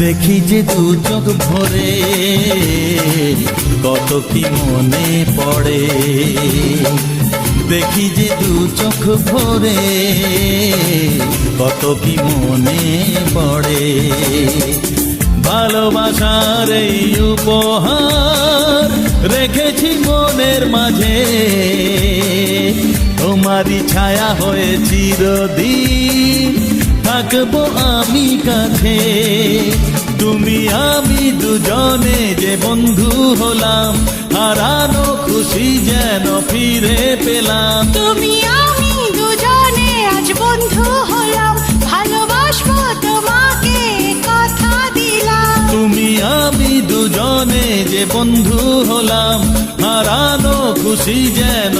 দেখি যে দু চোখ ভরে কত কি মনে পড়ে, দেখি যে দু চোখ ভরে কত কি মনে পড়ে। ভালোবাসার এই উপহার রেখেছি মনের মাঝে, তোমারই ছায়া হয়ে চিরদিন থাকবো আমি কাছে। তুমি আমি দুজনে যে বন্ধু হলাম, হারানো খুশি যেন ফিরে পেলাম। তুমি আমি দুজনে আজ বন্ধু হলাম, ভালোবাসবো তোমাকে কথা দিলাম। তুমি আমি দুজনে যে বন্ধু হলাম, হারানো খুশি যেন